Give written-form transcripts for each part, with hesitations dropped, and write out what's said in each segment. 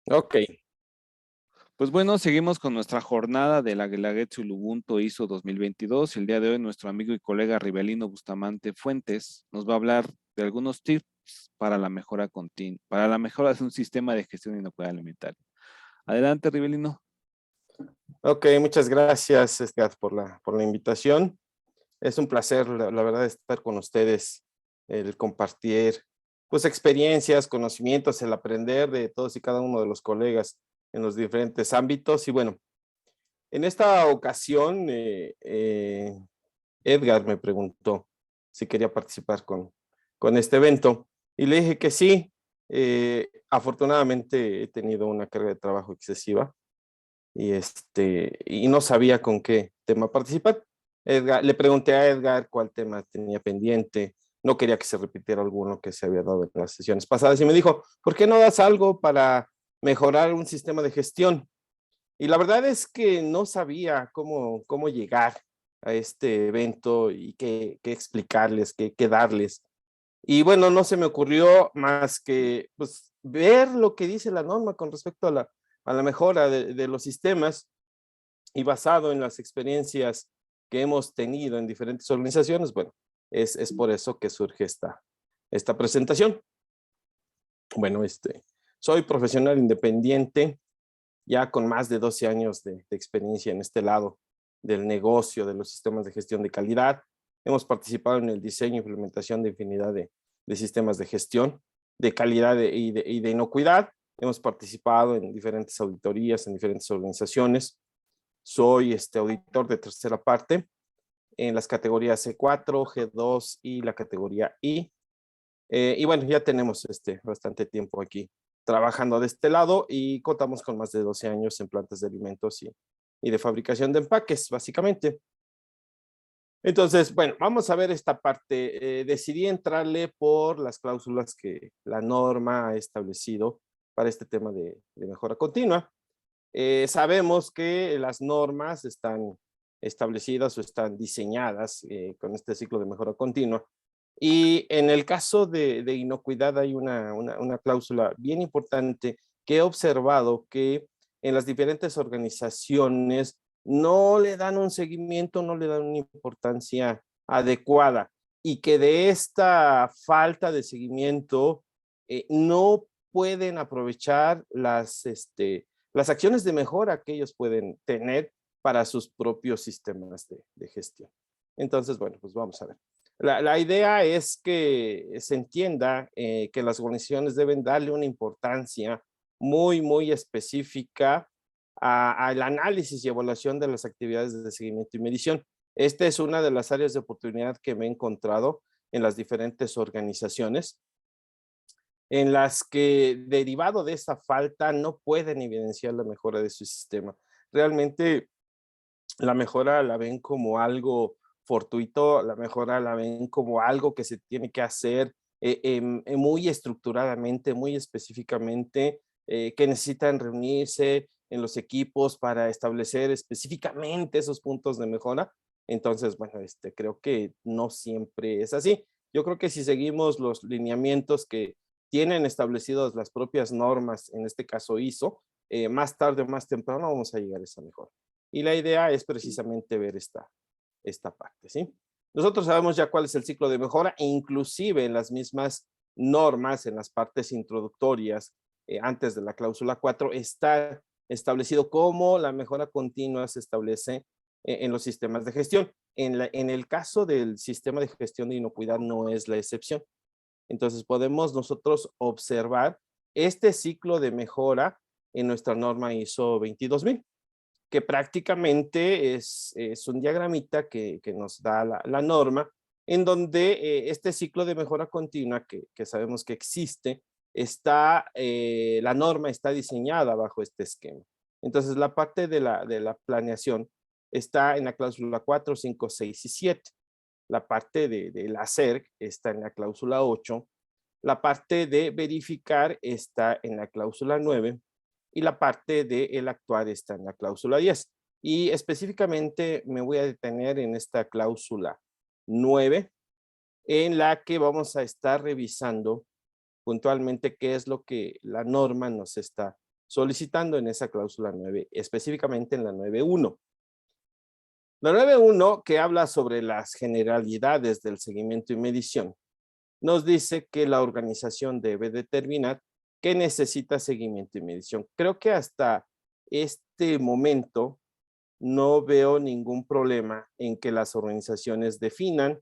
Ok, pues bueno, seguimos con nuestra jornada de la Guelaguetzo Ubuntu ISO 2022. El día de hoy nuestro amigo y colega Rivelino Bustamante Fuentes nos va a hablar de algunos tips para la mejora continua, para la mejora de un sistema de gestión de inocuidad alimentaria. Adelante, Rivelino. Ok, muchas gracias, Edgar, por la invitación. Es un placer, la verdad, estar con ustedes, el compartir pues experiencias, conocimientos, el aprender de todos y cada uno de los colegas en los diferentes ámbitos. Y bueno, en esta ocasión, Edgar me preguntó si quería participar con este evento y le dije que sí. Afortunadamente he tenido una carga de trabajo excesiva y no sabía con qué tema participar. Le pregunté a Edgar cuál tema tenía pendiente, no quería que se repitiera alguno que se había dado en las sesiones pasadas y me dijo, ¿por qué no das algo para mejorar un sistema de gestión? Y la verdad es que no sabía cómo llegar a este evento y qué explicarles, qué darles. Y bueno, no se me ocurrió más que pues, ver lo que dice la norma con respecto a la mejora de los sistemas y basado en las experiencias que hemos tenido en diferentes organizaciones, bueno, es por eso que surge esta presentación. Bueno, soy profesional independiente, ya con más de 12 años de experiencia en este lado del negocio de los sistemas de gestión de calidad. Hemos participado en el diseño e implementación de infinidad de sistemas de gestión de calidad y de inocuidad. Hemos participado en diferentes auditorías, en diferentes organizaciones. Soy auditor de tercera parte en las categorías C4, G2 y la categoría I. Y bueno, ya tenemos bastante tiempo aquí trabajando de este lado y contamos con más de 12 años en plantas de alimentos y de fabricación de empaques, básicamente. Entonces, bueno, vamos a ver esta parte. Decidí entrarle por las cláusulas que la norma ha establecido para este tema de mejora continua. Sabemos que las normas están establecidas o están diseñadas con este ciclo de mejora continua. Y en el caso de inocuidad hay una cláusula bien importante que he observado que en las diferentes organizaciones no le dan un seguimiento, no le dan una importancia adecuada y que de esta falta de seguimiento no pueden aprovechar las acciones de mejora que ellos pueden tener para sus propios sistemas de gestión. Entonces, bueno, pues vamos a ver. La idea es que se entienda que las organizaciones deben darle una importancia muy específica al análisis y evaluación de las actividades de seguimiento y medición. Esta es una de las áreas de oportunidad que me he encontrado en las diferentes organizaciones, en las que derivado de esta falta no pueden evidenciar la mejora de su sistema. Realmente la mejora la ven como algo fortuito, la mejora la ven como algo que se tiene que hacer muy estructuradamente, muy específicamente, que necesitan reunirse en los equipos para establecer específicamente esos puntos de mejora. Entonces, bueno, creo que no siempre es así. Yo creo que si seguimos los lineamientos que tienen establecidos las propias normas, en este caso ISO, más tarde o más temprano vamos a llegar a esa mejora. Y la idea es precisamente ver esta parte, ¿sí? Nosotros sabemos ya cuál es el ciclo de mejora e inclusive en las mismas normas, en las partes introductorias, antes de la cláusula 4, está establecido cómo la mejora continua se establece en los sistemas de gestión. En el caso del sistema de gestión de inocuidad no es la excepción. Entonces podemos nosotros observar este ciclo de mejora en nuestra norma ISO 22000, que prácticamente es un diagramita que nos da la norma, en donde este ciclo de mejora continua que sabemos que existe, la norma está diseñada bajo este esquema. Entonces la parte de la planeación está en la cláusula 4, 5, 6 y 7. La parte de la CERC está en la cláusula 8. La parte de verificar está en la cláusula 9 y la parte de el actuar está en la cláusula 10. Y específicamente me voy a detener en esta cláusula 9, en la que vamos a estar revisando puntualmente qué es lo que la norma nos está solicitando en esa cláusula 9, específicamente en la 9.1. La 9.1, que habla sobre las generalidades del seguimiento y medición, nos dice que la organización debe determinar qué necesita seguimiento y medición. Creo que hasta este momento no veo ningún problema en que las organizaciones definan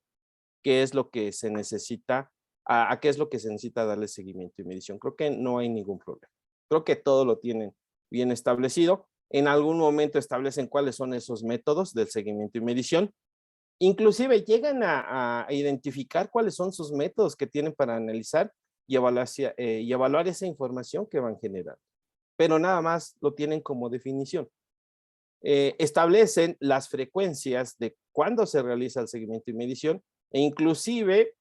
qué es lo que se necesita, a qué es lo que se necesita darle seguimiento y medición. Creo que no hay ningún problema. Creo que todo lo tienen bien establecido. En algún momento establecen cuáles son esos métodos del seguimiento y medición. Inclusive llegan a identificar cuáles son sus métodos que tienen para analizar y evaluar esa información que van generando. Pero nada más lo tienen como definición. Establecen las frecuencias de cuándo se realiza el seguimiento y medición e inclusive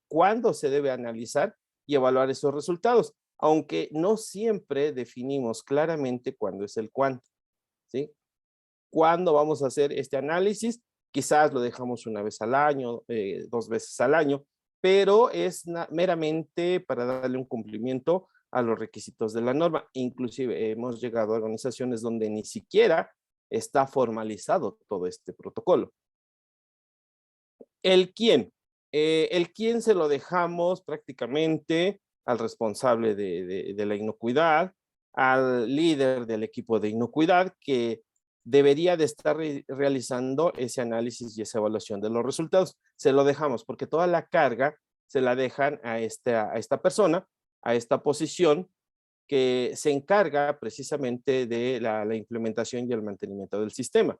cuándo se debe analizar y evaluar esos resultados, aunque no siempre definimos claramente cuándo es el cuándo, ¿sí? ¿Cuándo vamos a hacer este análisis? Quizás lo dejamos una vez al año, 2 veces al año, pero es meramente para darle un cumplimiento a los requisitos de la norma. Inclusive hemos llegado a organizaciones donde ni siquiera está formalizado todo este protocolo. El quién se lo dejamos prácticamente al responsable de la inocuidad, al líder del equipo de inocuidad, que debería de estar realizando ese análisis y esa evaluación de los resultados. Se lo dejamos porque toda la carga se la dejan a esta persona, a esta posición que se encarga precisamente de la implementación y el mantenimiento del sistema.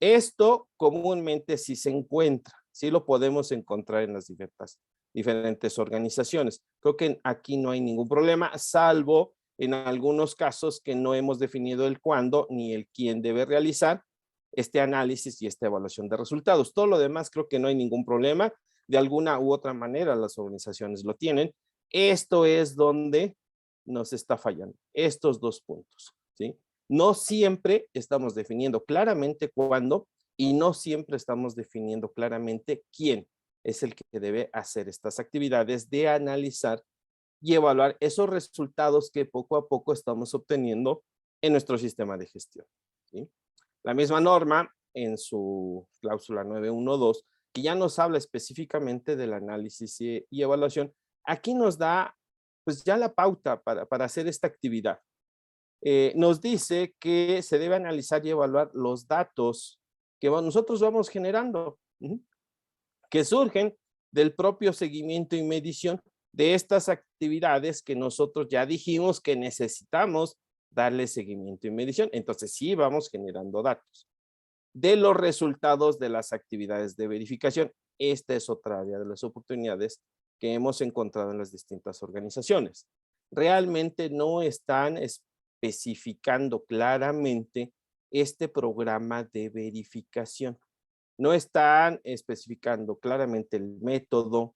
Esto comúnmente sí se encuentra, sí lo podemos encontrar en las diferentes organizaciones. Creo que aquí no hay ningún problema, salvo en algunos casos que no hemos definido el cuándo ni el quién debe realizar este análisis y esta evaluación de resultados. Todo lo demás creo que no hay ningún problema. De alguna u otra manera las organizaciones lo tienen. Esto es donde nos está fallando, estos 2 puntos, ¿sí? No siempre estamos definiendo claramente cuándo y no siempre estamos definiendo claramente quién es el que debe hacer estas actividades de analizar y evaluar esos resultados que poco a poco estamos obteniendo en nuestro sistema de gestión, ¿sí? La misma norma en su cláusula 9.1.2, que ya nos habla específicamente del análisis y evaluación, aquí nos da pues ya la pauta para hacer esta actividad. Nos dice que se debe analizar y evaluar los datos que nosotros vamos generando, que surgen del propio seguimiento y medición de estas actividades que nosotros ya dijimos que necesitamos darle seguimiento y medición. Entonces sí vamos generando datos de los resultados de las actividades de verificación. Esta es otra área de las oportunidades que hemos encontrado en las distintas organizaciones. Realmente no están especificando claramente este programa de verificación. No están especificando claramente el método,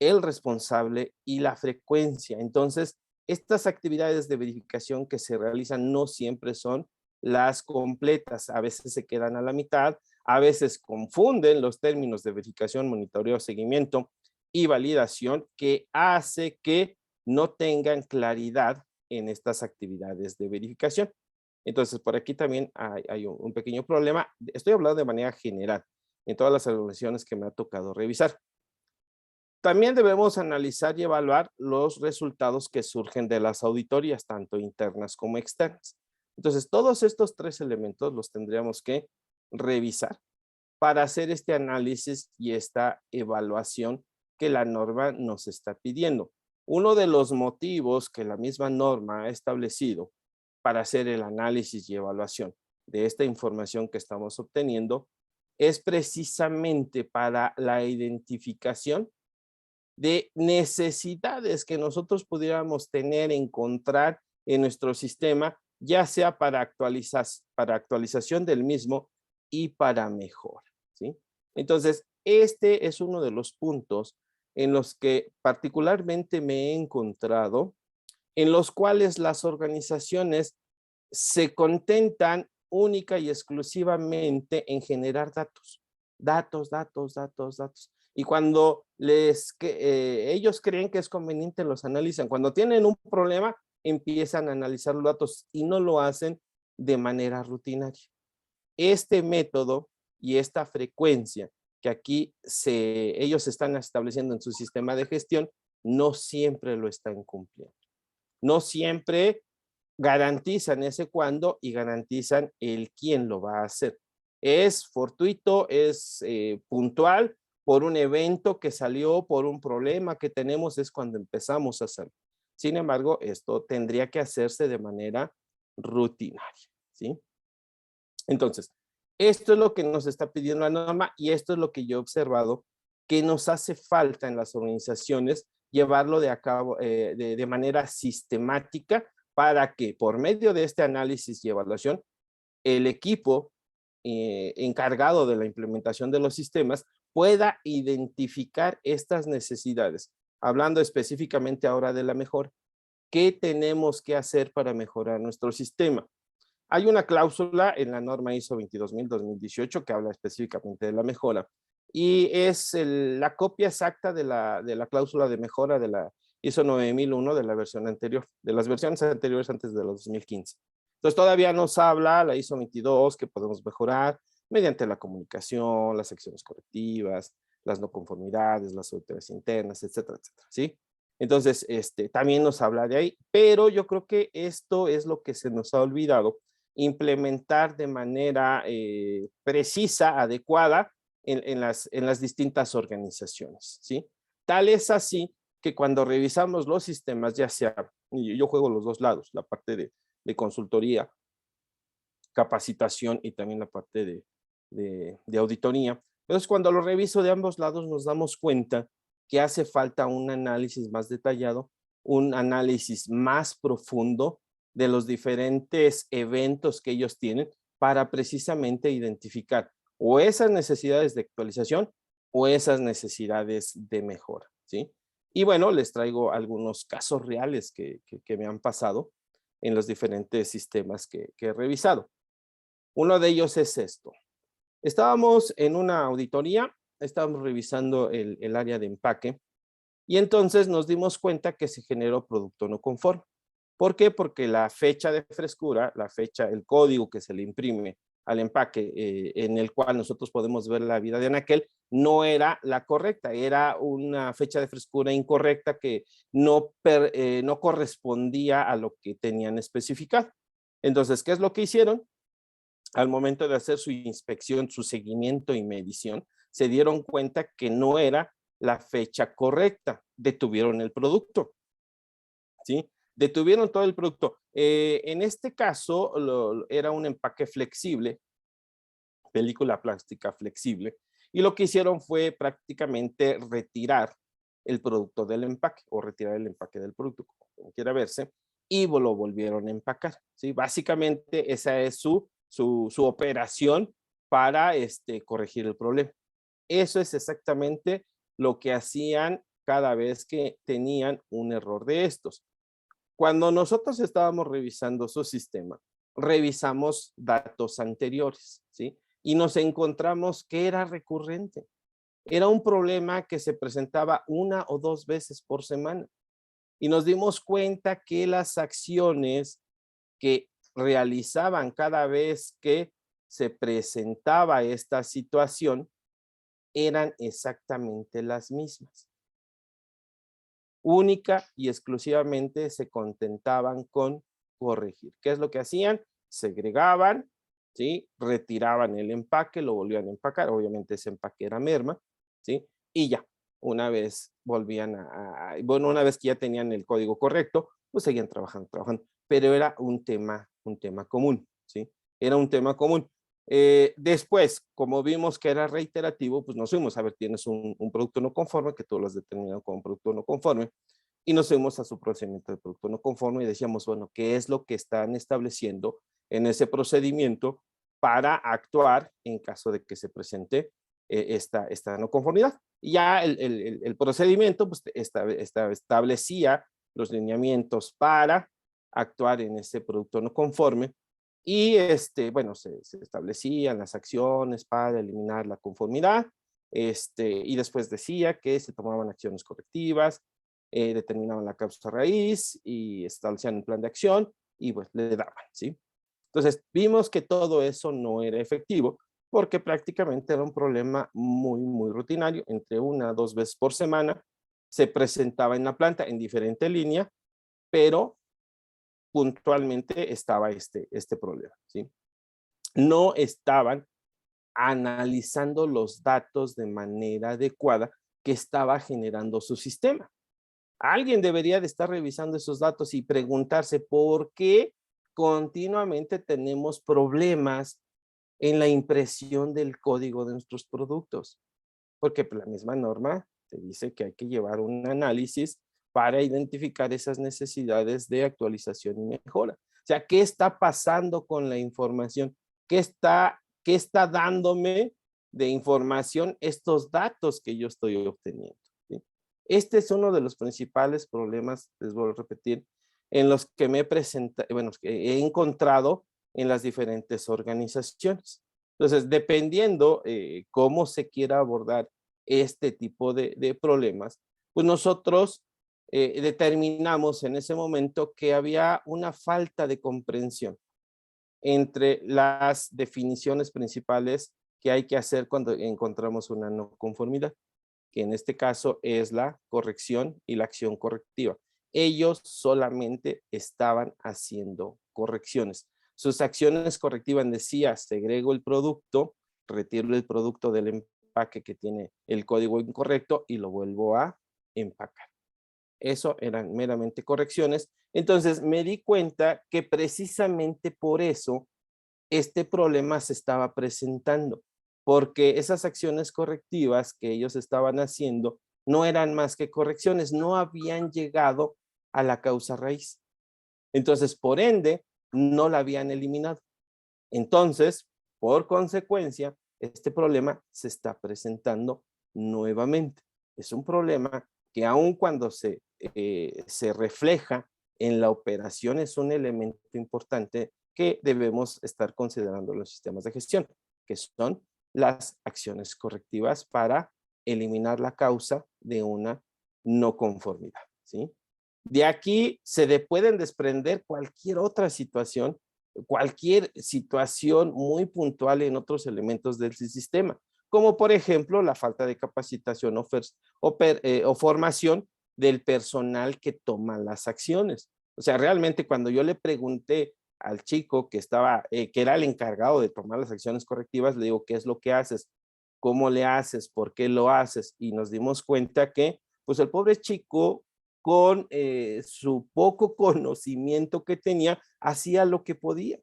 el responsable y la frecuencia. Entonces, estas actividades de verificación que se realizan no siempre son las completas. A veces se quedan a la mitad, a veces confunden los términos de verificación, monitoreo, seguimiento y validación, que hace que no tengan claridad en estas actividades de verificación. Entonces, por aquí también hay un pequeño problema. Estoy hablando de manera general en todas las organizaciones que me ha tocado revisar. También debemos analizar y evaluar los resultados que surgen de las auditorías, tanto internas como externas. Entonces, todos estos 3 elementos los tendríamos que revisar para hacer este análisis y esta evaluación que la norma nos está pidiendo. Uno de los motivos que la misma norma ha establecido para hacer el análisis y evaluación de esta información que estamos obteniendo es precisamente para la identificación de necesidades que nosotros pudiéramos tener, encontrar en nuestro sistema, ya sea para actualización del mismo y para mejora, ¿sí? Entonces, este es uno de los puntos en los que particularmente me he encontrado, en los cuales las organizaciones se contentan única y exclusivamente en generar datos. Datos, datos, datos, datos. Y cuando ellos creen que es conveniente, los analizan. Cuando tienen un problema, empiezan a analizar los datos y no lo hacen de manera rutinaria. Este método y esta frecuencia que aquí ellos están estableciendo en su sistema de gestión, no siempre lo están cumpliendo. No siempre garantizan ese cuándo y garantizan el quién lo va a hacer. Es fortuito, es puntual, por un evento que salió, por un problema que tenemos, es cuando empezamos a hacerlo. Sin embargo, esto tendría que hacerse de manera rutinaria, ¿sí? Entonces, esto es lo que nos está pidiendo la norma y esto es lo que yo he observado que nos hace falta en las organizaciones llevarlo de a cabo de manera sistemática para que por medio de este análisis y evaluación, el equipo encargado de la implementación de los sistemas pueda identificar estas necesidades. Hablando específicamente ahora de la mejora, ¿qué tenemos que hacer para mejorar nuestro sistema? Hay una cláusula en la norma ISO 22000-2018 que habla específicamente de la mejora y es la copia exacta de la cláusula de mejora de la ISO 9001 de la versión anterior, de las versiones anteriores antes de los 2015. Entonces todavía nos habla la ISO 22 que podemos mejorar mediante la comunicación, las acciones correctivas, las no conformidades, las auditorías internas, etcétera, etcétera, ¿sí? Entonces, también nos habla de ahí, pero yo creo que esto es lo que se nos ha olvidado implementar de manera precisa, adecuada en las distintas organizaciones, ¿sí? Tal es así que cuando revisamos los sistemas, ya sea, y yo juego los dos lados, la parte de consultoría, capacitación y también la parte de auditoría, entonces cuando lo reviso de ambos lados nos damos cuenta que hace falta un análisis más detallado, un análisis más profundo de los diferentes eventos que ellos tienen para precisamente identificar o esas necesidades de actualización o esas necesidades de mejora, ¿sí? Y bueno, les traigo algunos casos reales que me han pasado en los diferentes sistemas que he revisado. Uno de ellos es esto. Estábamos en una auditoría, estábamos revisando el área de empaque y entonces nos dimos cuenta que se generó producto no conforme. ¿Por qué? Porque la fecha de frescura, la fecha, el código que se le imprime al empaque en el cual nosotros podemos ver la vida de anaquel, no era la correcta, era una fecha de frescura incorrecta que no correspondía a lo que tenían especificado. Entonces, ¿qué es lo que hicieron? Al momento de hacer su inspección, su seguimiento y medición, se dieron cuenta que no era la fecha correcta, detuvieron el producto, ¿sí? Detuvieron todo el producto. En este caso, era un empaque flexible, película plástica flexible, y lo que hicieron fue prácticamente retirar el producto del empaque o retirar el empaque del producto, como quiera verse, y lo volvieron a empacar, ¿sí? Básicamente esa es su operación para corregir el problema. Eso es exactamente lo que hacían cada vez que tenían un error de estos. Cuando nosotros estábamos revisando su sistema, revisamos datos anteriores, ¿sí? Y nos encontramos que era recurrente. Era un problema que se presentaba una o dos veces por semana. Y nos dimos cuenta que las acciones que realizaban cada vez que se presentaba esta situación eran exactamente las mismas. Única y exclusivamente se contentaban con corregir. ¿Qué es lo que hacían? Segregaban, ¿sí? Retiraban el empaque, lo volvían a empacar, obviamente ese empaque era merma, ¿sí? Y ya, una vez volvían bueno, una vez que ya tenían el código correcto, pues seguían trabajando, pero era un tema común, ¿sí? Era un tema común. Después, como vimos que era reiterativo, pues nos fuimos a ver, tienes un producto no conforme, que tú lo has determinado como producto no conforme, y nos fuimos a su procedimiento de producto no conforme y decíamos, bueno, ¿qué es lo que están estableciendo en ese procedimiento para actuar en caso de que se presente esta no conformidad? Y ya el procedimiento pues, establecía los lineamientos para actuar en ese producto no conforme y bueno, se establecían las acciones para eliminar la conformidad, y después decía que se tomaban acciones correctivas, determinaban la causa raíz y establecían un plan de acción y pues le daban, ¿sí? Entonces vimos que todo eso no era efectivo porque prácticamente era un problema muy rutinario, entre 1 a 2 veces por semana se presentaba en la planta en diferente línea, pero puntualmente estaba este problema, ¿sí? No estaban analizando los datos de manera adecuada que estaba generando su sistema. Alguien debería de estar revisando esos datos y preguntarse por qué continuamente tenemos problemas en la impresión del código de nuestros productos. Porque la misma norma te dice que hay que llevar un análisis para identificar esas necesidades de actualización y mejora. O sea, ¿qué está pasando con la información? Qué está dándome de información estos datos que yo estoy obteniendo? ¿Sí? Este es uno de los principales problemas, les vuelvo a repetir, en los que me he presentado, bueno, que he encontrado en las diferentes organizaciones. Entonces, dependiendo cómo se quiera abordar este tipo de problemas, pues nosotros determinamos en ese momento que había una falta de comprensión entre las definiciones principales que hay que hacer cuando encontramos una no conformidad, que en este caso es la corrección y la acción correctiva. Ellos solamente estaban haciendo correcciones. Sus acciones correctivas decía, segrego el producto, retiro el producto del empaque que tiene el código incorrecto y lo vuelvo a empacar. Eso eran meramente correcciones. Entonces me di cuenta que precisamente por eso este problema se estaba presentando, porque esas acciones correctivas que ellos estaban haciendo no eran más que correcciones, no habían llegado a la causa raíz. Entonces, por ende, no la habían eliminado. Entonces, por consecuencia, este problema se está presentando nuevamente. Es un problema que aun cuando se refleja en la operación es un elemento importante que debemos estar considerando en los sistemas de gestión, que son las acciones correctivas para eliminar la causa de una no conformidad, ¿sí? De aquí pueden desprender cualquier situación muy puntual en otros elementos del sistema, como por ejemplo la falta de capacitación o formación del personal que toma las acciones. O sea, realmente cuando yo le pregunté al chico que era el encargado de tomar las acciones correctivas, le digo, ¿qué es lo que haces? ¿Cómo le haces? ¿Por qué lo haces? Y nos dimos cuenta que, pues el pobre chico, con su poco conocimiento que tenía, hacía lo que podía.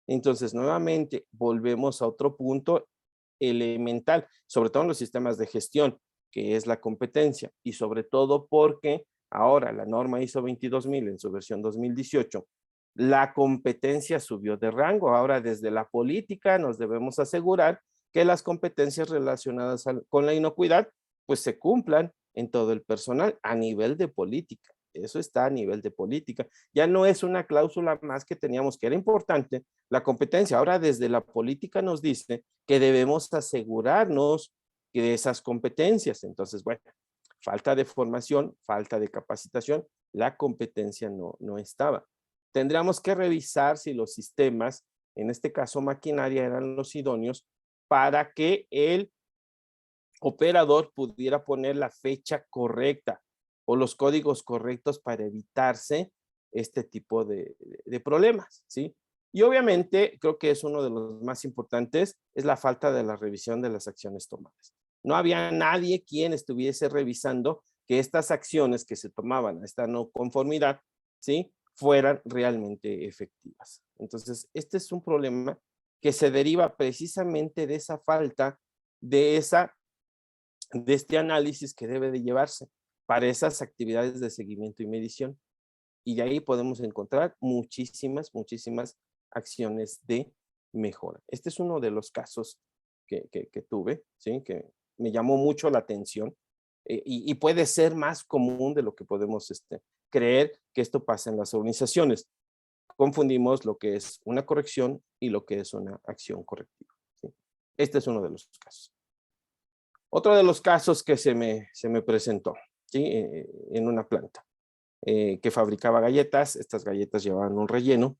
Entonces, nuevamente, volvemos a otro punto elemental, sobre todo en los sistemas de gestión, que es la competencia, y sobre todo porque ahora la norma ISO 22000 en su versión 2018, la competencia subió de rango. Ahora desde la política nos debemos asegurar que las competencias relacionadas con la inocuidad pues se cumplan en todo el personal a nivel de política. Eso está a nivel de política. Ya no es una cláusula más que teníamos, que era importante, la competencia. Ahora desde la política nos dice que debemos asegurarnos de esas competencias. Entonces, bueno, falta de formación, falta de capacitación, la competencia no estaba. Tendríamos que revisar si los sistemas, en este caso maquinaria, eran los idóneos para que el operador pudiera poner la fecha correcta o los códigos correctos para evitarse este tipo de problemas, ¿sí? Y obviamente creo que es uno de los más importantes, es la falta de la revisión de las acciones tomadas. No había nadie quien estuviese revisando que estas acciones que se tomaban a esta no conformidad, ¿sí?, fueran realmente efectivas. Entonces, este es un problema que se deriva precisamente de esa falta de este análisis que debe de llevarse para esas actividades de seguimiento y medición. Y de ahí podemos encontrar muchísimas acciones de mejora. Este es uno de los casos que tuve, ¿sí?, que me llamó mucho la atención y puede ser más común de lo que podemos creer que esto pasa en las organizaciones. Confundimos lo que es una corrección y lo que es una acción correctiva, ¿sí? Este es uno de los casos. Otro de los casos que se me presentó. ¿sí? En una planta que fabricaba galletas. Estas galletas llevaban un relleno.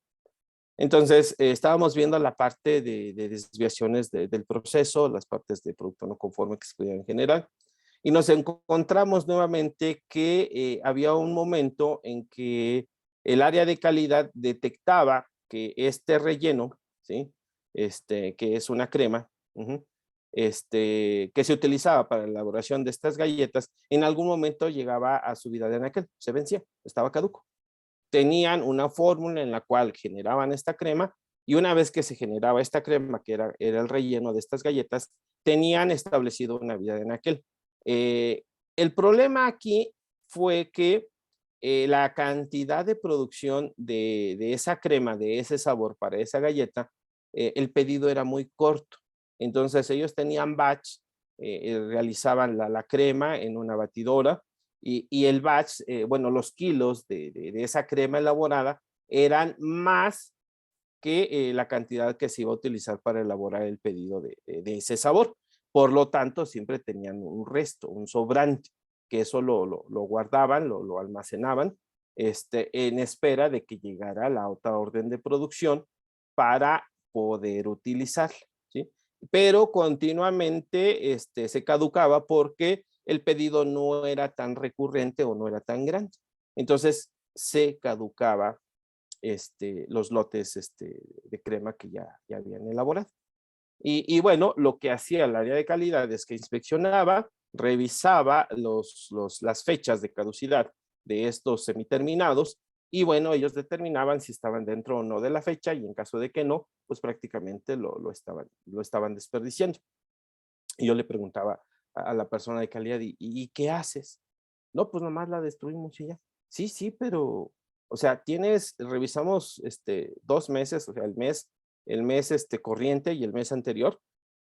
Entonces, estábamos viendo la parte de desviaciones del proceso, las partes de producto no conforme que se podían generar, y nos encontramos nuevamente que había un momento en que el área de calidad detectaba que este relleno, ¿sí? Que es una crema, que se utilizaba para la elaboración de estas galletas, en algún momento llegaba a su vida de anaquel, se vencía, estaba caduco. Tenían una fórmula en la cual generaban esta crema, y una vez que se generaba esta crema, que era el relleno de estas galletas, tenían establecido una vida de anaquel. El problema aquí fue que la cantidad de producción de esa crema, de ese sabor para esa galleta, el pedido era muy corto. Entonces ellos tenían batch, realizaban la crema en una batidora, y el batch, bueno, los kilos de esa crema elaborada eran más que la cantidad que se iba a utilizar para elaborar el pedido de ese sabor. Por lo tanto, siempre tenían un resto, un sobrante, que eso lo guardaban, lo almacenaban, en espera de que llegara la otra orden de producción para poder utilizarla, ¿sí? Pero continuamente se caducaba porque el pedido no era tan recurrente o no era tan grande. Entonces se caducaba los lotes de crema que ya habían elaborado. Y bueno, lo que hacía el área de calidad es que inspeccionaba, revisaba las fechas de caducidad de estos semiterminados, y bueno, ellos determinaban si estaban dentro o no de la fecha, y en caso de que no, pues prácticamente lo estaban desperdiciando. Y yo le preguntaba a la persona de calidad, ¿y qué haces? No, pues nomás la destruimos y ya. Sí, sí, pero, o sea, revisamos 2 meses, o sea, el mes corriente y el mes anterior,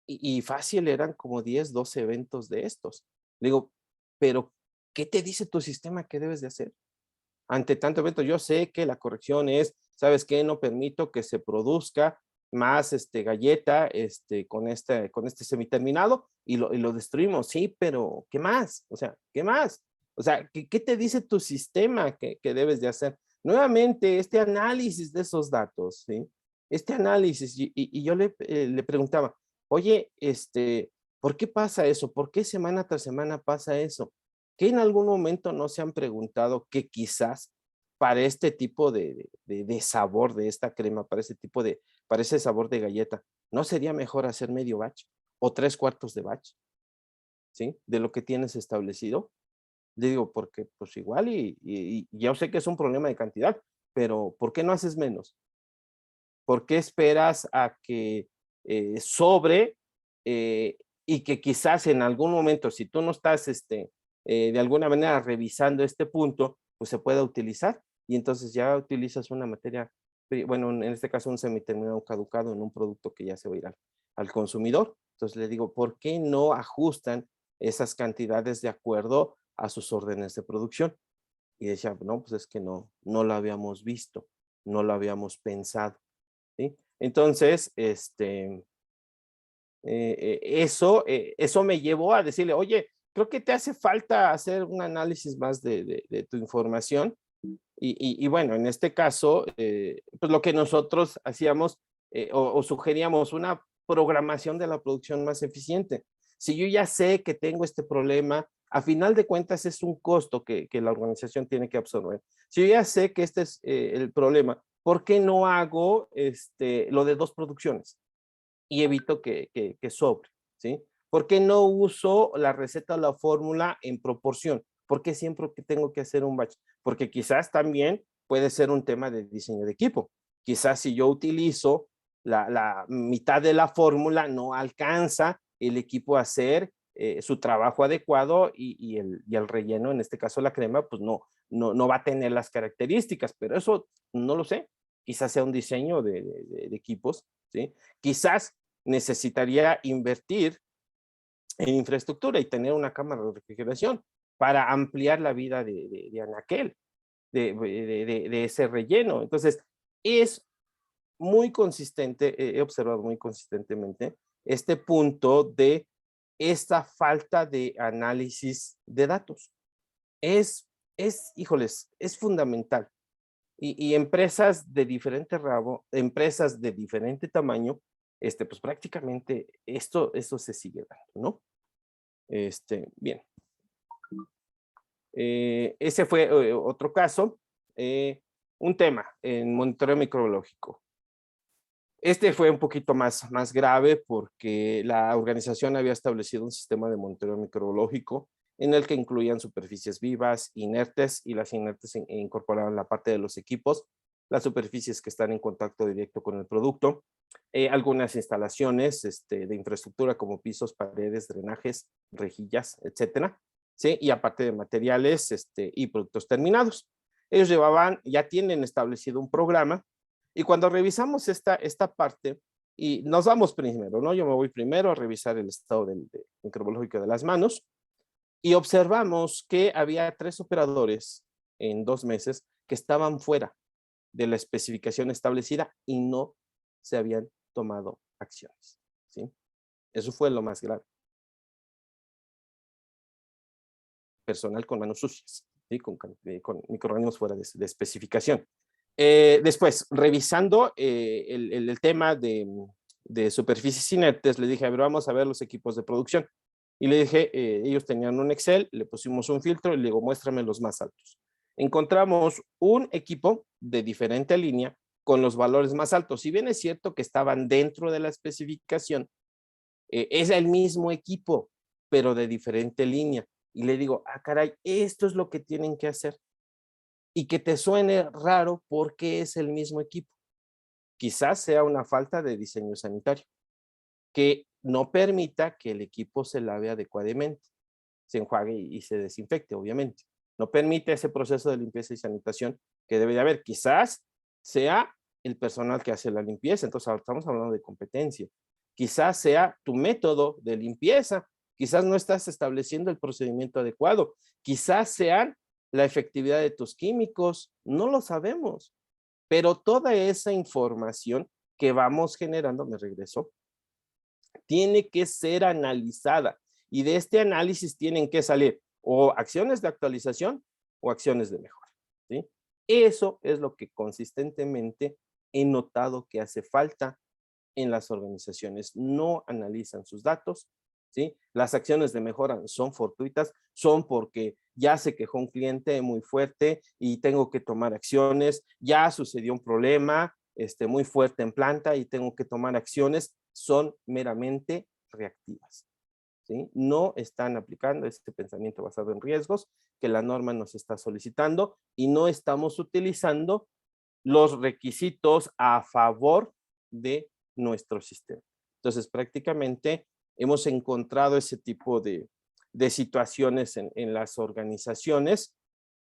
y fácil eran como 10, 12 eventos de estos. Le digo, pero, ¿qué te dice tu sistema que debes de hacer? Ante tanto evento, yo sé que la corrección es, ¿sabes qué? No permito que se produzca más galleta con este semiterminado, y lo destruimos. Sí, pero ¿qué más? O sea, ¿qué más? O sea, ¿qué te dice tu sistema que debes de hacer? Nuevamente, este análisis de esos datos, ¿sí? Este análisis, y yo le preguntaba, oye, ¿por qué pasa eso? ¿Por qué semana tras semana pasa eso? ¿Que en algún momento no se han preguntado que quizás para este tipo de sabor de esta crema, para ese sabor de galleta, no sería mejor hacer medio batch o 3/4 de batch, ¿sí? De lo que tienes establecido? Le digo, porque pues igual, y yo sé que es un problema de cantidad, pero ¿por qué no haces menos? ¿Por qué esperas a que sobre, y que quizás en algún momento, si tú no estás de alguna manera revisando este punto, pues se pueda utilizar, y entonces ya utilizas una materia, bueno, en este caso un semiterminado caducado en un producto que ya se va a ir al consumidor? Entonces le digo, ¿por qué no ajustan esas cantidades de acuerdo a sus órdenes de producción? Y decía, no, pues es que no lo habíamos visto, no lo habíamos pensado, ¿sí? Entonces, eso me llevó a decirle, oye, creo que te hace falta hacer un análisis más de tu información. Y bueno, en este caso, pues lo que nosotros hacíamos, o sugeríamos una programación de la producción más eficiente. Si yo ya sé que tengo este problema, a final de cuentas es un costo que la organización tiene que absorber. Si yo ya sé que este es el problema, ¿por qué no hago lo de 2 producciones y evito que sobre? ¿Sí? ¿Por qué no uso la receta o la fórmula en proporción? ¿Por qué siempre que tengo que hacer un batch? Porque quizás también puede ser un tema de diseño de equipo. Quizás si yo utilizo la mitad de la fórmula, no alcanza el equipo a hacer su trabajo adecuado, y el relleno, en este caso la crema, pues no va a tener las características, pero eso no lo sé. Quizás sea un diseño de equipos, ¿sí? Quizás necesitaría invertir en infraestructura y tener una cámara de refrigeración para ampliar la vida de anaquel, de ese relleno. Entonces, es muy consistente, he observado muy consistentemente este punto de esta falta de análisis de datos. híjoles, es fundamental. Y empresas de diferente ramo, empresas de diferente tamaño, pues prácticamente esto se sigue dando, ¿no? Bien. Ese fue otro caso. Un tema en monitoreo microbiológico. Este fue un poquito más grave porque la organización había establecido un sistema de monitoreo microbiológico en el que incluían superficies vivas, inertes, y las inertes incorporaban la parte de los equipos, las superficies que están en contacto directo con el producto, algunas instalaciones de infraestructura como pisos, paredes, drenajes, rejillas, etcétera, ¿sí? Y aparte de materiales y productos terminados. Ellos ya tienen establecido un programa, y cuando revisamos esta parte, y nos vamos primero, ¿no? Yo me voy primero a revisar el estado microbiológico de las manos, y observamos que había 3 operadores en 2 meses que estaban fuera de la especificación establecida y no se habían tomado acciones, ¿sí? Eso fue lo más grave. Personal con manos sucias, ¿sí? Con microorganismos fuera de especificación. Después, revisando el tema de superficies inertes, le dije, a ver, vamos a ver los equipos de producción. Y le dije, ellos tenían un Excel, le pusimos un filtro y le digo, muéstrame los más altos. Encontramos un equipo de diferente línea con los valores más altos. Si bien es cierto que estaban dentro de la especificación, es el mismo equipo, pero de diferente línea. Y le digo, caray, esto es lo que tienen que hacer. Y que te suene raro porque es el mismo equipo. Quizás sea una falta de diseño sanitario, que no permita que el equipo se lave adecuadamente, se enjuague y se desinfecte, obviamente. No permite ese proceso de limpieza y sanitación que debe de haber. Quizás sea el personal que hace la limpieza, entonces ahora estamos hablando de competencia. Quizás sea tu método de limpieza, quizás no estás estableciendo el procedimiento adecuado, quizás sean la efectividad de tus químicos, no lo sabemos, pero toda esa información que vamos generando, me regreso, tiene que ser analizada, y de este análisis tienen que salir o acciones de actualización o acciones de mejora, ¿sí? Eso es lo que consistentemente he notado que hace falta en las organizaciones. No analizan sus datos, ¿sí? Las acciones de mejora son fortuitas, son porque ya se quejó un cliente muy fuerte y tengo que tomar acciones, ya sucedió un problema muy fuerte en planta y tengo que tomar acciones, son meramente reactivas, ¿sí? No están aplicando este pensamiento basado en riesgos que la norma nos está solicitando, y no estamos utilizando los requisitos a favor de nuestro sistema. Entonces, prácticamente hemos encontrado ese tipo de situaciones en las organizaciones,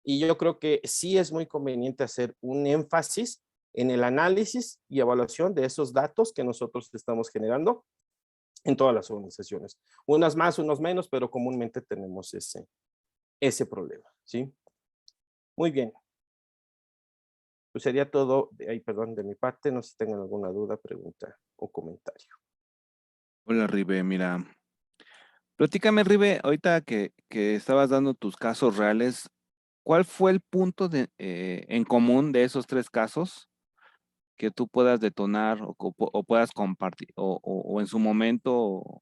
y yo creo que sí es muy conveniente hacer un énfasis en el análisis y evaluación de esos datos que nosotros estamos generando en todas las organizaciones. Unas más, unos menos, pero comúnmente tenemos ese problema, ¿sí? Muy bien. Pues sería todo, perdón, de mi parte. No sé si tengan alguna duda, pregunta o comentario. Hola, Ribe, mira. Platícame, Ribe, ahorita que estabas dando tus casos reales, ¿cuál fue el punto en común de esos 3 casos que tú puedas detonar o puedas compartir, o en su momento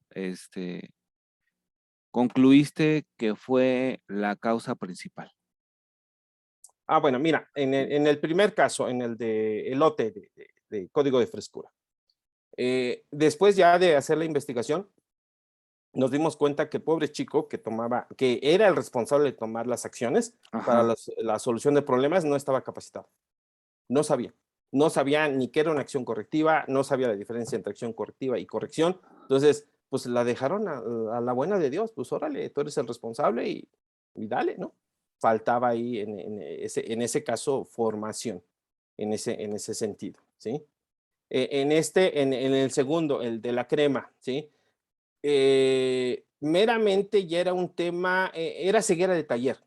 concluiste que fue la causa principal? Bueno, mira, en el primer caso, en el de el lote de código de frescura, después ya de hacer la investigación, nos dimos cuenta que el pobre chico que era el responsable de tomar las acciones para Ajá. la solución de problemas, no estaba capacitado. No sabía ni qué era una acción correctiva, no sabía la diferencia entre acción correctiva y corrección. Entonces, pues la dejaron a la buena de Dios, pues órale, tú eres el responsable y dale, ¿no? Faltaba ahí en ese caso formación, en ese sentido, ¿sí? En el segundo, el de la crema, ¿sí? Meramente ya era un tema, era ceguera de taller.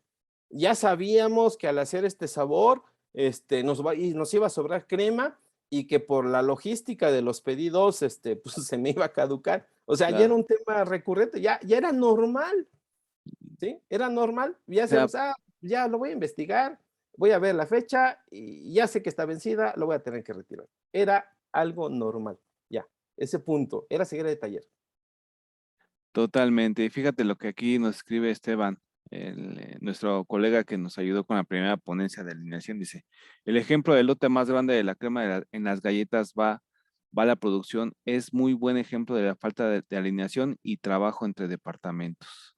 Ya sabíamos que al hacer este sabor, nos iba a sobrar crema, y que por la logística de los pedidos, pues se me iba a caducar. O sea, ya era Claro. un tema recurrente, ya era normal, ¿sí? Era normal, ya O sea, sabemos, ya lo voy a investigar, voy a ver la fecha y ya sé que está vencida, lo voy a tener que retirar. Era algo normal, ya, ese punto, era seguir de taller. Totalmente. Y fíjate lo que aquí nos escribe Esteban, nuestro colega que nos ayudó con la primera ponencia de alineación. Dice, el ejemplo del lote más grande de la crema en las galletas va a la producción. Es muy buen ejemplo de la falta de alineación y trabajo entre departamentos.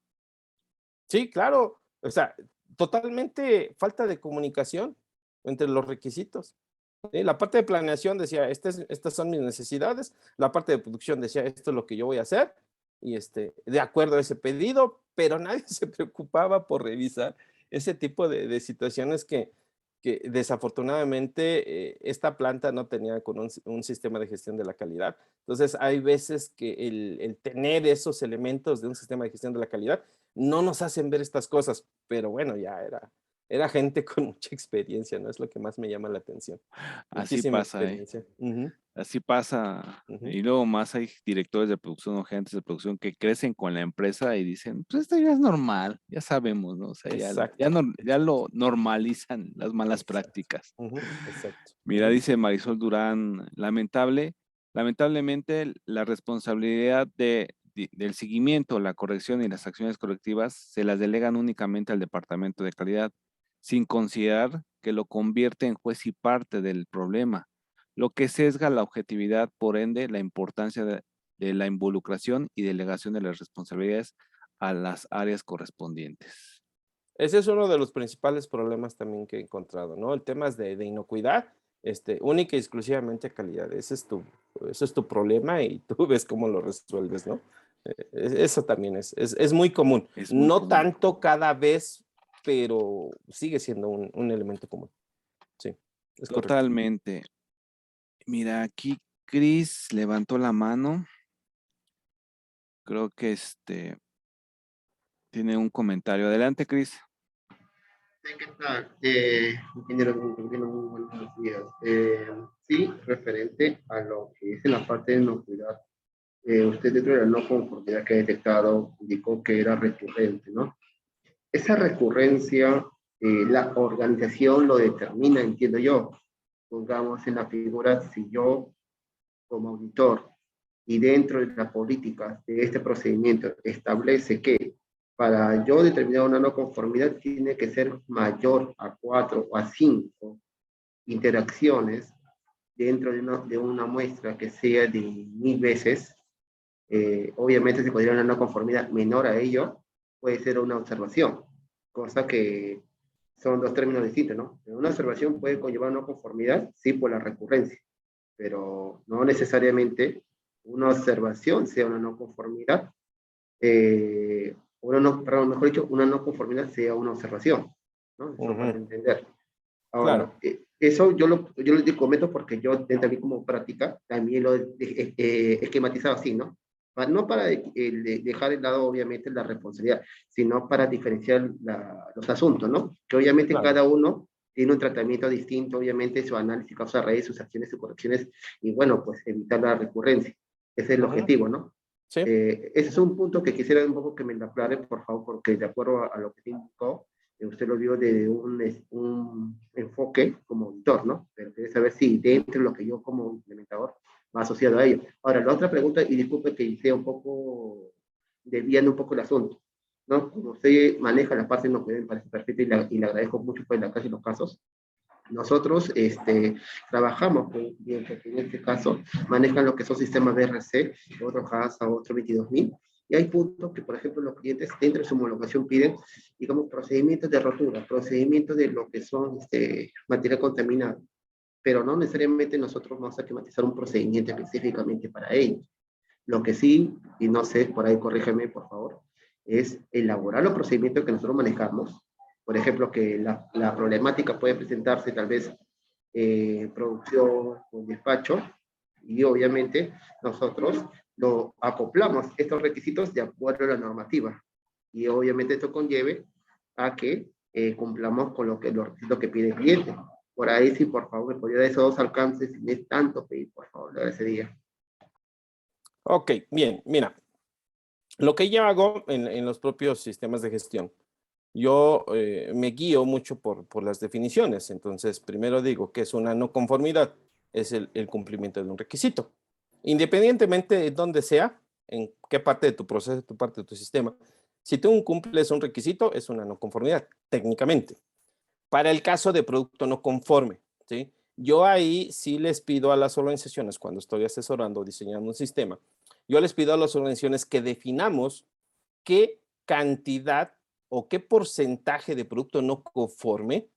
Sí, claro, o sea, totalmente falta de comunicación entre los requisitos. ¿Sí? La parte de planeación decía, estas son mis necesidades, la parte de producción decía, esto es lo que yo voy a hacer, y de acuerdo a ese pedido, pero nadie se preocupaba por revisar ese tipo de situaciones que desafortunadamente esta planta no tenía con un sistema de gestión de la calidad. Entonces, hay veces que el tener esos elementos de un sistema de gestión de la calidad no nos hacen ver estas cosas, pero bueno, ya era gente con mucha experiencia, ¿no? Es lo que más me llama la atención. Así Muchísima pasa, ¿eh? experiencia. Ujú, Así pasa. ujú. Y luego más hay directores de producción o gerentes de producción que crecen con la empresa y dicen, pues esto ya es normal, ya sabemos, ¿no? O sea, Exacto, ya lo normalizan las malas exacto. prácticas. Ujú, exacto. Mira, Ujú. dice Marisol Durán, lamentablemente la responsabilidad del seguimiento, la corrección y las acciones correctivas se las delegan únicamente al departamento de calidad, sin considerar que lo convierte en juez y parte del problema, lo que sesga la objetividad, por ende, la importancia de la involucración y delegación de las responsabilidades a las áreas correspondientes. Ese es uno de los principales problemas también que he encontrado, ¿no? El tema es de inocuidad, única y exclusivamente calidad. Ese es tu problema y tú ves cómo lo resuelves, ¿no? Eso también es muy común. Es muy No común. tanto cada vez, pero sigue siendo un elemento común. Sí, es correcto. Totalmente. Mira, aquí Chris levantó la mano. Creo que tiene un comentario. Adelante, Chris. Sí, ¿qué tal? Ingeniero, muy buenos días. Sí, referente a lo que es en la parte de inocuidad, usted dentro de la no conformidad que ha detectado indicó que era recurrente, ¿no? Esa recurrencia, la organización lo determina, entiendo yo. Pongamos en la figura, si yo como auditor y dentro de las políticas de este procedimiento establece que para yo determinar una no conformidad tiene que ser mayor a 4 o a 5 interacciones dentro de una muestra que sea de 1000 veces. Obviamente, si podría una no conformidad menor a ello, puede ser una observación, cosa que son dos términos distintos, ¿no? Una observación puede conllevar una conformidad, sí, por la recurrencia, pero no necesariamente una observación sea una no conformidad, una no, perdón, mejor dicho, una no conformidad sea una observación, ¿no? Eso para Ujú, entender. claro. Ahora, eso yo lo comento porque yo dentro de mí como práctica también lo he esquematizado así, ¿no? No para dejar de lado obviamente la responsabilidad, sino para diferenciar los asuntos, ¿no? Que obviamente Claro. cada uno tiene un tratamiento distinto, obviamente su análisis causa-raíz, sus acciones, sus correcciones, y bueno, pues evitar la recurrencia. Ese es el Ujú, objetivo, ¿no? sí. Ese es un punto que quisiera un poco que me lo aclare, por favor, porque de acuerdo a lo que indicó, usted lo vio desde un enfoque como auditor, ¿no? Pero quiere saber si dentro de lo que yo como implementador va asociado a ello. Ahora, la otra pregunta, y disculpe que sea un poco, desviando un poco el asunto, ¿no? Como usted maneja la parte, no me parece perfecto y le agradezco mucho por la casi los casos. Nosotros trabajamos con clientes que en este caso manejan lo que son sistemas BRC, otro HASA, otro 22000, y hay puntos que, por ejemplo, los clientes dentro de su homologación piden, digamos, procedimientos de rotura, procedimientos de lo que son material contaminado, pero no necesariamente nosotros vamos a esquematizar un procedimiento específicamente para ellos. Lo que sí, y no sé, por ahí corrígeme, por favor, es elaborar los procedimientos que nosotros manejamos. Por ejemplo, que la problemática puede presentarse tal vez producción o despacho, y obviamente nosotros lo acoplamos estos requisitos de acuerdo a la normativa. Y obviamente esto conlleve a que cumplamos con los requisitos que pide el cliente. Por ahí, sí, por favor, me podría dar esos dos alcances, sin es tanto pedir, por favor, le agradecería. Ok, bien, mira, lo que yo hago en los propios sistemas de gestión yo me guío mucho por las definiciones. Entonces, primero digo que es una no conformidad, es el cumplimiento de un requisito. Independientemente de dónde sea, en qué parte de tu proceso, tu parte de tu sistema, si tú cumples un requisito, es una no conformidad, técnicamente. Para el caso de producto no conforme, ¿sí? Yo ahí sí les pido a las organizaciones, cuando estoy asesorando o diseñando un sistema, yo les pido a las organizaciones que definamos qué cantidad o qué porcentaje de producto no conforme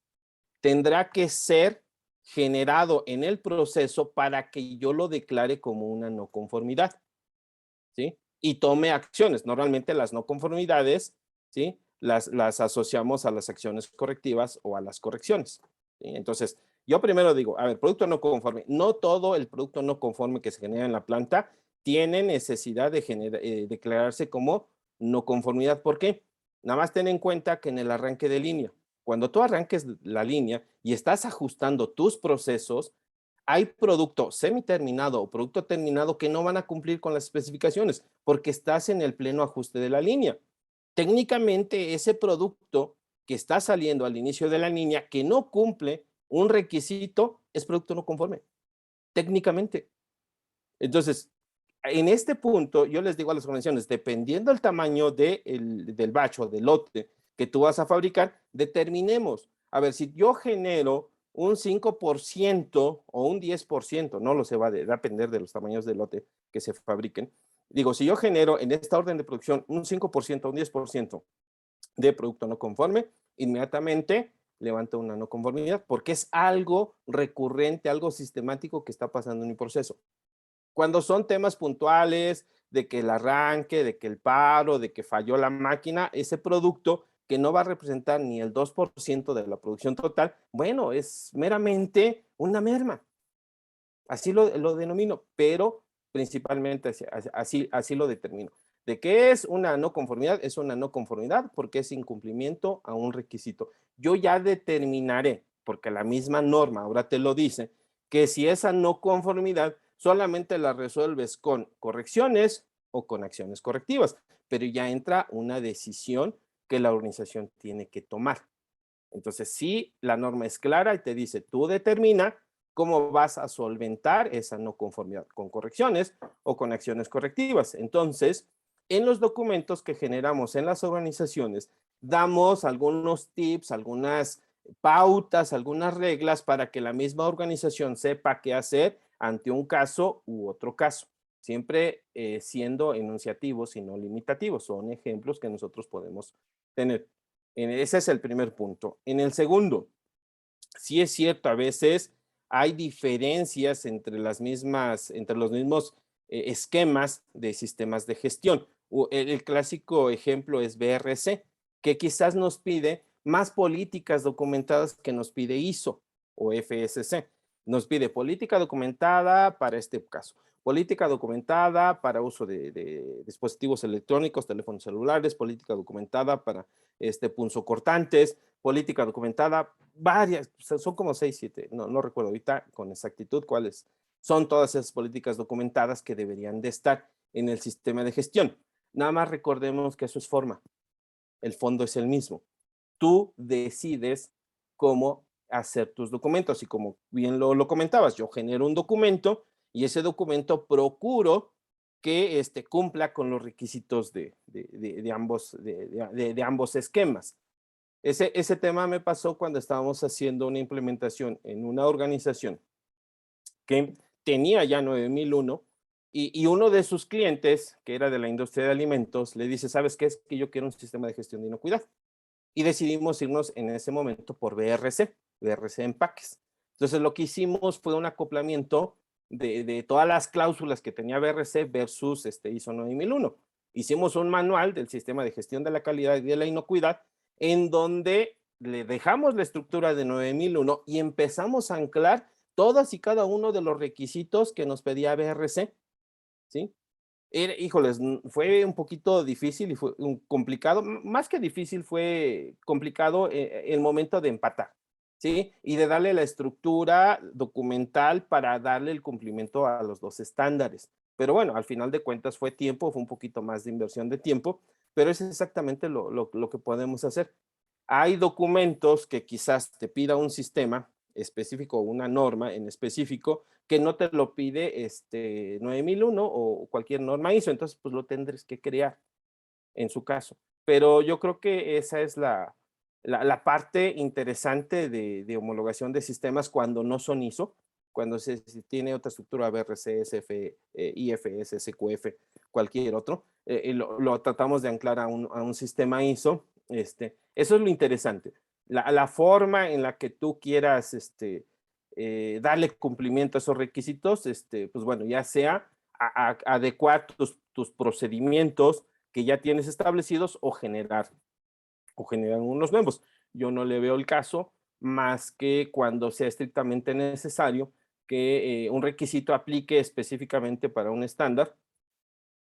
tendrá que ser generado en el proceso para que yo lo declare como una no conformidad, ¿sí? Y tome acciones. Normalmente las no conformidades, ¿sí? Las asociamos a las acciones correctivas o a las correcciones, ¿sí? Entonces, yo primero digo, a ver, producto no conforme. No todo el producto no conforme que se genera en la planta tiene necesidad de declararse como no conformidad. ¿Por qué? Nada más ten en cuenta que en el arranque de línea, cuando tú arranques la línea y estás ajustando tus procesos, hay producto semiterminado o producto terminado que no van a cumplir con las especificaciones porque estás en el pleno ajuste de la línea. Técnicamente, ese producto que está saliendo al inicio de la línea que no cumple un requisito es producto no conforme, técnicamente. Entonces, en este punto, yo les digo a las organizaciones, dependiendo del tamaño del batch o del lote que tú vas a fabricar, determinemos, a ver, si yo genero un 5% o un 10%, no lo sé, va a depender de los tamaños del lote que se fabriquen. Digo, si yo genero en esta orden de producción un 5% o un 10% de producto no conforme, inmediatamente levanto una no conformidad porque es algo recurrente, algo sistemático que está pasando en mi proceso. Cuando son temas puntuales, de que el arranque, de que el paro, de que falló la máquina, ese producto que no va a representar ni el 2% de la producción total, bueno, es meramente una merma. Así lo denomino, pero principalmente así lo determino. ¿De qué es una no conformidad? Es una no conformidad porque es incumplimiento a un requisito. Yo ya determinaré, porque la misma norma ahora te lo dice, que si esa no conformidad solamente la resuelves con correcciones o con acciones correctivas, pero ya entra una decisión que la organización tiene que tomar. Entonces, sí, la norma es clara y te dice, tú determina cómo vas a solventar esa no conformidad, con correcciones o con acciones correctivas. Entonces, en los documentos que generamos en las organizaciones, damos algunos tips, algunas pautas, algunas reglas para que la misma organización sepa qué hacer ante un caso u otro caso, siempre siendo enunciativos y no limitativos. Son ejemplos que nosotros podemos tener. Ese es el primer punto. En el segundo, sí es cierto, a veces hay diferencias entre los mismos esquemas de sistemas de gestión. El clásico ejemplo es BRC, que quizás nos pide más políticas documentadas que nos pide ISO o FSC. Nos pide política documentada para este caso, política documentada para uso de dispositivos electrónicos, teléfonos celulares, política documentada para punzocortantes, política documentada, varias, son como 6, 7, no recuerdo ahorita con exactitud cuáles son todas esas políticas documentadas que deberían de estar en el sistema de gestión. Nada más recordemos que eso es forma, el fondo es el mismo. Tú decides cómo hacer tus documentos y como bien lo comentabas, yo genero un documento y ese documento procuro que cumpla con los requisitos de ambos esquemas. Ese tema me pasó cuando estábamos haciendo una implementación en una organización que tenía ya 9001 y uno de sus clientes, que era de la industria de alimentos, le dice, ¿sabes qué? Es que yo quiero un sistema de gestión de inocuidad. Y decidimos irnos en ese momento por BRC Empaques. Entonces lo que hicimos fue un acoplamiento de todas las cláusulas que tenía BRC versus ISO 9001. Hicimos un manual del sistema de gestión de la calidad y de la inocuidad en donde le dejamos la estructura de 9001 y empezamos a anclar todas y cada uno de los requisitos que nos pedía BRC, ¿sí? Híjoles, fue un poquito difícil y fue complicado, más que difícil fue complicado el momento de empatar, ¿sí? Y de darle la estructura documental para darle el cumplimiento a los dos estándares. Pero bueno, al final de cuentas fue tiempo, fue un poquito más de inversión de tiempo, pero es exactamente lo que podemos hacer. Hay documentos que quizás te pida un sistema específico, una norma en específico, que no te lo pide 9001 o cualquier norma ISO, entonces pues lo tendrás que crear en su caso. Pero yo creo que esa es la parte interesante de homologación de sistemas cuando no son ISO, cuando se tiene otra estructura BRC, SF, IFS, SQF, cualquier otro, y lo tratamos de anclar a un sistema ISO. Eso es lo interesante. La forma en la que tú quieras darle cumplimiento a esos requisitos, pues bueno, ya sea adecuar tus procedimientos que ya tienes establecidos o generar unos nuevos. Yo no le veo el caso más que cuando sea estrictamente necesario que un requisito aplique específicamente para un estándar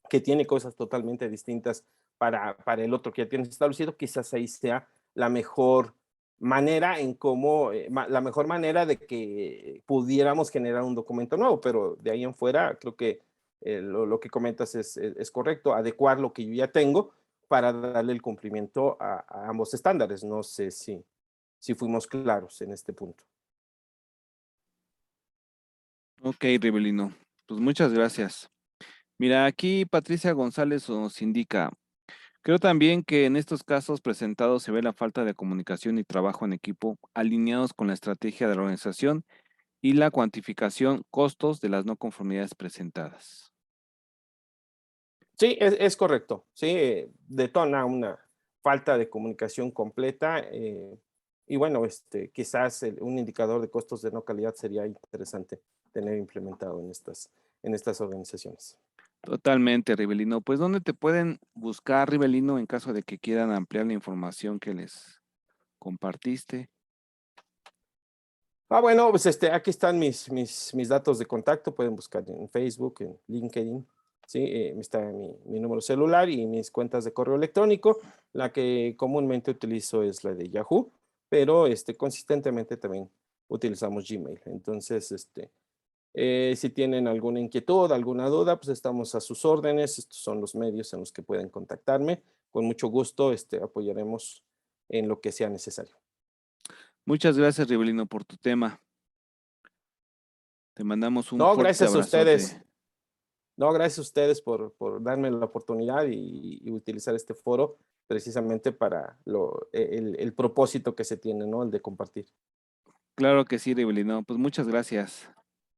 que tiene cosas totalmente distintas para el otro que ya tienes establecido, quizás ahí sea la mejor manera en cómo, la mejor manera de que pudiéramos generar un documento nuevo, pero de ahí en fuera creo que lo que comentas es correcto, adecuar lo que yo ya tengo para darle el cumplimiento a ambos estándares. No sé si fuimos claros en este punto. Ok, Rivelino. Pues muchas gracias. Mira, aquí Patricia González nos indica, creo también que en estos casos presentados se ve la falta de comunicación y trabajo en equipo alineados con la estrategia de la organización y la cuantificación costos de las no conformidades presentadas. Sí, es correcto. Sí, detona una falta de comunicación completa. Y bueno, quizás un indicador de costos de no calidad sería interesante tener implementado en estas organizaciones. Totalmente, Rivelino. Pues, ¿dónde te pueden buscar, Rivelino, en caso de que quieran ampliar la información que les compartiste? Bueno, pues aquí están mis datos de contacto. Pueden buscar en Facebook, en LinkedIn. Sí, está mi número celular y mis cuentas de correo electrónico. La que comúnmente utilizo es la de Yahoo, pero consistentemente también utilizamos Gmail. Entonces, si tienen alguna inquietud, alguna duda, pues estamos a sus órdenes. Estos son los medios en los que pueden contactarme. Con mucho gusto, apoyaremos en lo que sea necesario. Muchas gracias, Rivelino, por tu tema. Te mandamos un No, fuerte gracias a ustedes. abrazote. No, gracias a ustedes por darme la oportunidad y utilizar este foro precisamente para el propósito que se tiene, ¿no? El de compartir. Claro que sí, Rivelino. Pues muchas gracias.